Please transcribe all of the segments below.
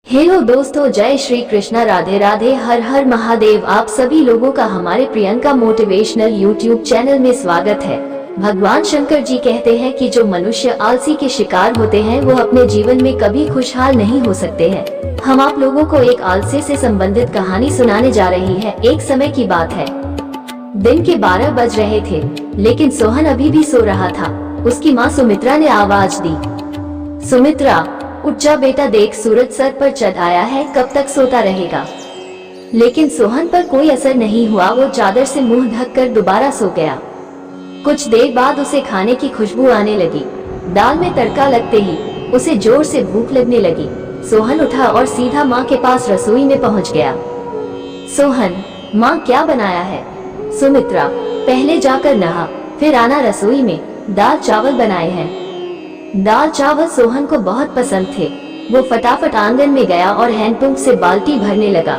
Hello दोस्तों, जय श्री कृष्णा, राधे राधे, हर हर महादेव। आप सभी लोगों का हमारे प्रियंका मोटिवेशनल यूट्यूब चैनल में स्वागत है। भगवान शंकर जी कहते हैं कि जो मनुष्य आलसी के शिकार होते हैं वो अपने जीवन में कभी खुशहाल नहीं हो सकते हैं। हम आप लोगों को एक आलसी से संबंधित कहानी सुनाने जा रही है। एक समय की बात है, दिन के 12 बज रहे थे, लेकिन सोहन अभी भी सो रहा था। उसकी माँ सुमित्रा ने आवाज दी, सुमित्रा उठ जा बेटा, देख सूरज सर पर चढ़ आया है, कब तक सोता रहेगा। लेकिन सोहन पर कोई असर नहीं हुआ। वो चादर से मुंह ढककर दोबारा सो गया। कुछ देर बाद उसे खाने की खुशबू आने लगी। दाल में तड़का लगते ही उसे जोर से भूख लगने लगी। सोहन उठा और सीधा माँ के पास रसोई में पहुँच गया। सोहन, माँ क्या बनाया है? सुमित्रा, पहले जाकर नहा, फिर आना रसोई में, दाल चावल बनाए हैं। दाल चावल सोहन को बहुत पसंद थे। वो फटाफट आंगन में गया और हैंडपंप से बाल्टी भरने लगा।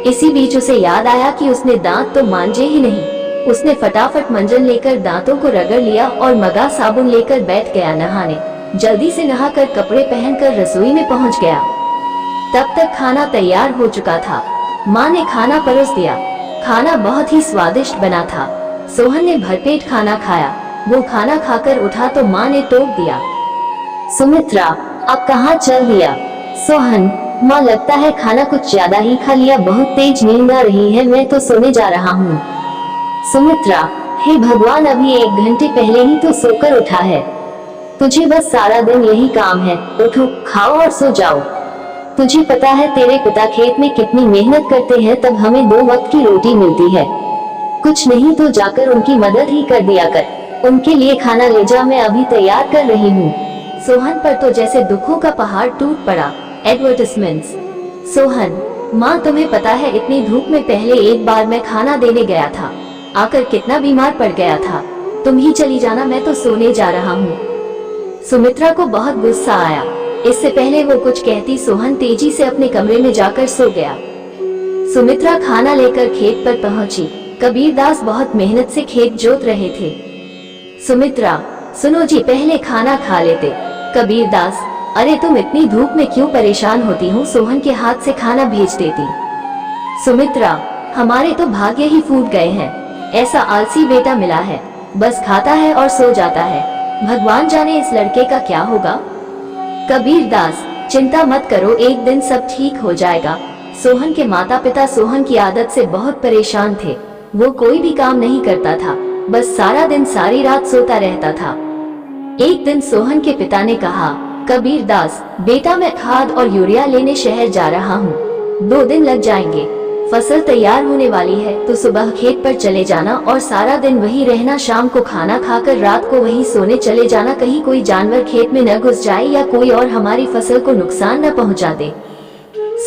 इसी बीच उसे याद आया कि उसने दांत तो मांजे ही नहीं। उसने फटाफट मंजन लेकर दांतों को रगड़ लिया और मगा साबुन लेकर बैठ गया नहाने। जल्दी से नहाकर कपड़े पहनकर रसोई में पहुंच गया। तब तक खाना तैयार हो चुका था। माँ ने खाना परोस दिया। खाना बहुत ही स्वादिष्ट बना था। सोहन ने भरपेट खाना खाया। वो खाना खाकर उठा तो माँ ने टोक दिया, सुमित्रा अब कहाँ चल दिया? सोहन, माँ लगता है खाना कुछ ज्यादा ही खा लिया, बहुत तेज नींद आ रही है, मैं तो सोने जा रहा हूँ। सुमित्रा, हे भगवान, अभी 1 घंटे पहले ही तो सोकर उठा है। तुझे बस सारा दिन यही काम है, उठो, खाओ और सो जाओ। तुझे पता है तेरे पिता खेत में कितनी मेहनत करते हैं, तब हमें 2 वक्त की रोटी मिलती है। कुछ नहीं तो जाकर उनकी मदद ही कर दिया कर। उनके लिए खाना ले जा, मैं अभी तैयार कर रही हूँ। सोहन पर तो जैसे दुखों का पहाड़ टूट पड़ा। एडवर्टाइजमेंट्स। सोहन, माँ तुम्हें पता है इतनी धूप में पहले एक बार मैं खाना देने गया था, आकर कितना बीमार पड़ गया था। तुम ही चली जाना, मैं तो सोने जा रहा हूँ। सुमित्रा को बहुत गुस्सा आया। इससे पहले वो कुछ कहती, सोहन तेजी से अपने कमरे में जाकर सो गया। सुमित्रा खाना लेकर खेत पर पहुंची। कबीरदास बहुत मेहनत से खेत जोत रहे थे। सुमित्रा, सुनो जी, पहले खाना खा लेते। कबीरदास, अरे तुम इतनी धूप में क्यों परेशान होती हो, सोहन के हाथ से खाना भेज देती। सुमित्रा, हमारे तो भाग्य ही फूट गए हैं। ऐसा आलसी बेटा मिला है, बस खाता है और सो जाता है। भगवान जाने इस लड़के का क्या होगा। कबीरदास, चिंता मत करो, एक दिन सब ठीक हो जाएगा। सोहन के माता पिता सोहन की आदत से बहुत परेशान थे। वो कोई भी काम नहीं करता था, बस सारा दिन सारी रात सोता रहता था। एक दिन सोहन के पिता ने कहा, कबीरदास बेटा, मैं खाद और यूरिया लेने शहर जा रहा हूँ, 2 दिन लग जाएंगे। फसल तैयार होने वाली है तो सुबह खेत पर चले जाना और सारा दिन वहीं रहना। शाम को खाना खाकर रात को वहीं सोने चले जाना। कहीं कोई जानवर खेत में न घुस जाए या कोई और हमारी फसल को नुकसान न पहुँचा दे।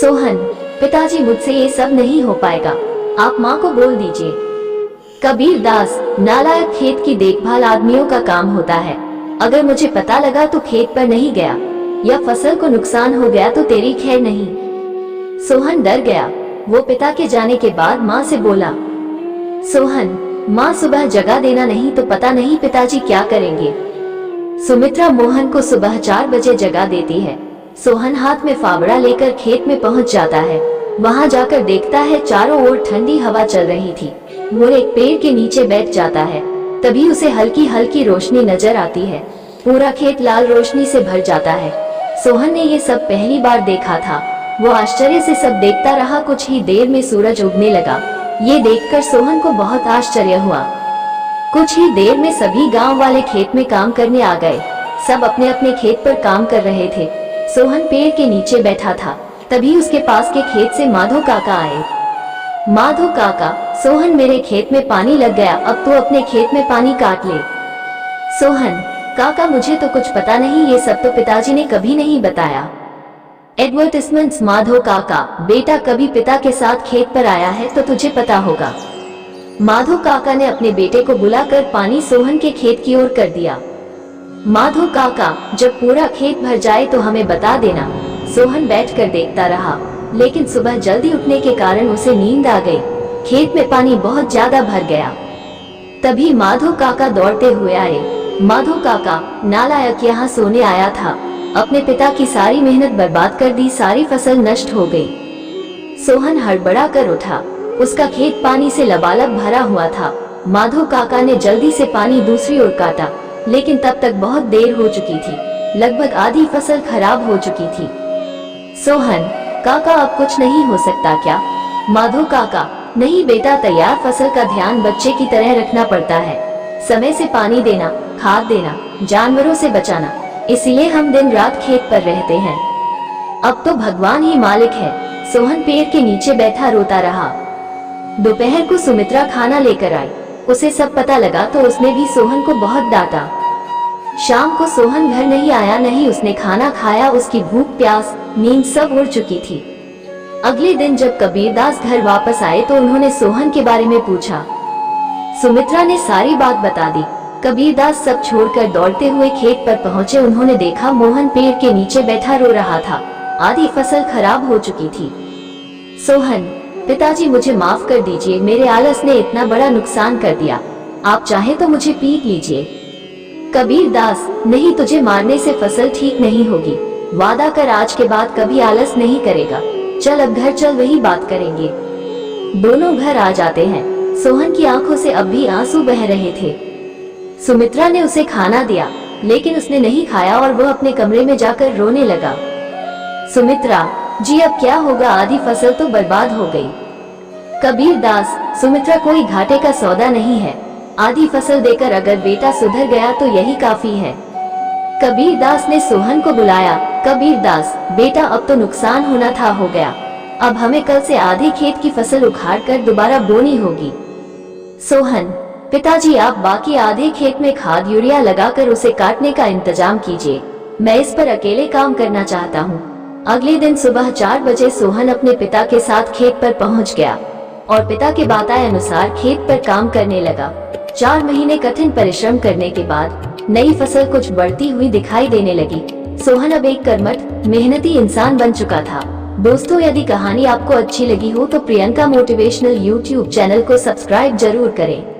सोहन, पिताजी मुझसे ये सब नहीं हो पाएगा, आप माँ को बोल दीजिए। कबीरदास, नालायक, खेत की देखभाल आदमियों का काम होता है। अगर मुझे पता लगा तो खेत पर नहीं गया या फसल को नुकसान हो गया तो तेरी खैर नहीं। सोहन डर गया। वो पिता के जाने के बाद माँ से बोला, सोहन, माँ सुबह जगा देना, नहीं तो पता नहीं पिताजी क्या करेंगे। सुमित्रा मोहन को सुबह 4 बजे जगा देती है। सोहन हाथ में फावड़ा लेकर खेत में पहुँच जाता है। वहाँ जाकर देखता है चारों ओर ठंडी हवा चल रही थी। वो एक पेड़ के नीचे बैठ जाता है। तभी उसे हल्की हल्की रोशनी नजर आती है। पूरा खेत लाल रोशनी से भर जाता है। सोहन ने ये सब पहली बार देखा था। वो आश्चर्य से सब देखता रहा। कुछ ही देर में सूरज उगने लगा। ये देखकर सोहन को बहुत आश्चर्य हुआ। कुछ ही देर में सभी गांव वाले खेत में काम करने आ गए। सब अपने अपने खेत पर काम कर रहे थे। सोहन पेड़ के नीचे बैठा था। तभी उसके पास के खेत से माधो काका आए। माधो काका, सोहन, मेरे खेत में पानी लग गया, अब तो अपने खेत में पानी काट ले। सोहन, काका मुझे तो कुछ पता नहीं, ये सब तो पिताजी ने कभी नहीं बताया। एडवर्टाइजमेंट्स। माधो काका, बेटा कभी पिता के साथ खेत पर आया है तो तुझे पता होगा। माधो काका ने अपने बेटे को बुलाकर पानी सोहन के खेत की ओर कर दिया। माधो काका, जब पूरा खेत भर जाए तो हमें बता देना। सोहन बैठकर देखता रहा, लेकिन सुबह जल्दी उठने के कारण उसे नींद आ गई। खेत में पानी बहुत ज्यादा भर गया। तभी माधो काका दौड़ते हुए आए। माधो काका, नालायक, यहाँ सोने आया था, अपने पिता की सारी मेहनत बर्बाद कर दी, सारी फसल नष्ट हो गई। सोहन हड़बड़ा कर उठा। उसका खेत पानी से लबालब भरा हुआ था। माधव काका ने जल्दी से पानी दूसरी ओर काटा, लेकिन तब तक बहुत देर हो चुकी थी। लगभग आधी फसल खराब हो चुकी थी। सोहन, काका अब कुछ नहीं हो सकता क्या? माधव काका, नहीं बेटा, तैयार फसल का ध्यान बच्चे की तरह रखना पड़ता है। समय से पानी देना, खाद देना, जानवरों से बचाना, इसलिए हम दिन रात खेत पर रहते हैं। अब तो भगवान ही मालिक है। सोहन पेड़ के नीचे बैठा रोता रहा। दोपहर को सुमित्रा खाना लेकर आई। उसे सब पता लगा तो उसने भी सोहन को बहुत डांटा। शाम को सोहन घर नहीं आया, नहीं उसने खाना खाया। उसकी भूख, प्यास, नींद सब उड़ चुकी थी। अगले दिन जब कबीरदास घर वापस आए तो उन्होंने सोहन के बारे में पूछा। सुमित्रा ने सारी बात बता दी। कबीरदास सब छोड़कर दौड़ते हुए खेत पर पहुंचे। उन्होंने देखा मोहन पेड़ के नीचे बैठा रो रहा था। आधी फसल खराब हो चुकी थी। सोहन, पिताजी मुझे माफ कर दीजिए, मेरे आलस ने इतना बड़ा नुकसान कर दिया। आप चाहे तो मुझे पीट लीजिए। कबीरदास, नहीं, तुझे मारने से फसल ठीक नहीं होगी। वादा कर आज के बाद कभी आलस नहीं करेगा। चल अब घर चल, वही बात करेंगे। दोनों घर आ जाते हैं। सोहन की आंखों से अब भी आंसू बह रहे थे। सुमित्रा ने उसे खाना दिया, लेकिन उसने नहीं खाया और वह अपने कमरे में जाकर रोने लगा। सुमित्रा जी, अब क्या होगा? आधी फसल तो बर्बाद हो गई। कबीरदास, सुमित्रा, कोई घाटे का सौदा नहीं है। आधी फसल देकर अगर बेटा सुधर गया तो यही काफी है। कबीरदास ने सोहन को बुलाया। कबीरदास, बेटा, अब तो नुकसान होना था, हो गया। अब हमें कल से आधे खेत की फसल उखाड़कर दोबारा बोनी होगी। सोहन, पिताजी, आप बाकी आधे खेत में खाद यूरिया लगाकर उसे काटने का इंतजाम कीजिए। मैं इस पर अकेले काम करना चाहता हूँ। अगले दिन सुबह 4 बजे सोहन अपने पिता के साथ खेत पर पहुँच गया और पिता के बताए अनुसार खेत पर काम करने लगा। 4 महीने कठिन परिश्रम करने के बाद नई फसल कुछ बढ़ती हुई दिखाई देने लगी। सोहन अब एक कर्मठ, मेहनती इंसान बन चुका था। दोस्तों, यदि कहानी आपको अच्छी लगी हो तो प्रियंका मोटिवेशनल YouTube चैनल को सब्सक्राइब जरूर करें।